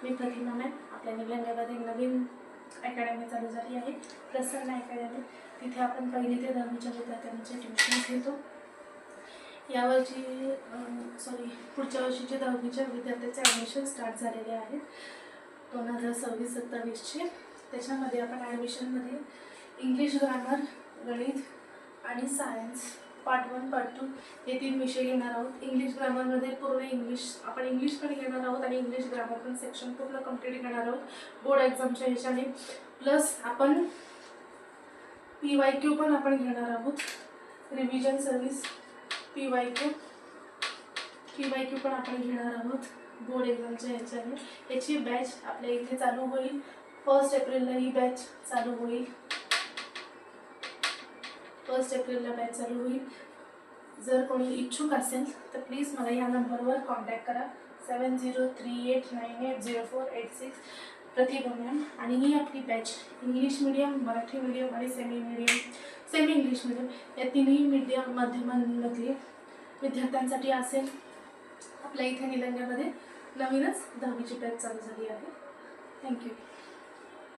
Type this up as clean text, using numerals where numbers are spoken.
मी प्रतिमा ma'am. आपल्या निलंग्यामध्ये नवीन academy चालू झाली आहे, प्रसन्न अकॅडमी. तिथे आपण 1ली ते 10वीच्या विद्यार्थ्यांचे ट्युशन्स घेतो. पुढच्या वर्षीचे 10वीच्या विद्यार्थ्यांचे ॲडमिशन स्टार्ट झालेले आहेत 2026-27चे. त्याच्यामध्ये आपण ॲडमिशनमध्ये इंग्लिश ग्रामर, गणित आणि सायन्स पार्ट 1 पार्ट 2 हे 3 विषय घेणार आहोत. इंग्लिश ग्रामरमध्ये पूर्ण इंग्लिश पण घेणार आहोत आणि इंग्लिश ग्रामर पण सेक्शन पूर्ण कंप्लीट घेणार आहोत बोर्ड एक्झामच्या ह्याच्याने. प्लस आपण PYQ पण आपण घेणार आहोत, रिव्हिजन सर्व्हिस PYQ पण आपण घेणार आहोत बोर्ड एक्झामच्या ह्याच्याने. याची बॅच आपल्या इथे चालू होईल 1 एप्रिलला. ही बॅच चालू होईल 1 एप्रिलला बॅच चालू होईल. जर कोणी इच्छुक असेल तर प्लीज मला या नंबरवर कॉन्टॅक्ट करा 7038980486 प्रतिभा मॅम. आणि ही आपली batch English medium, Marathi medium आणि सेमी इंग्लिश मीडियम या तिन्ही मीडियम माध्यमांमधले विद्यार्थ्यांसाठी असेल. आपल्या इथे निलंग्यामध्ये नवीनच 10वीची बॅच चालू झाली आहे. थँक्यू.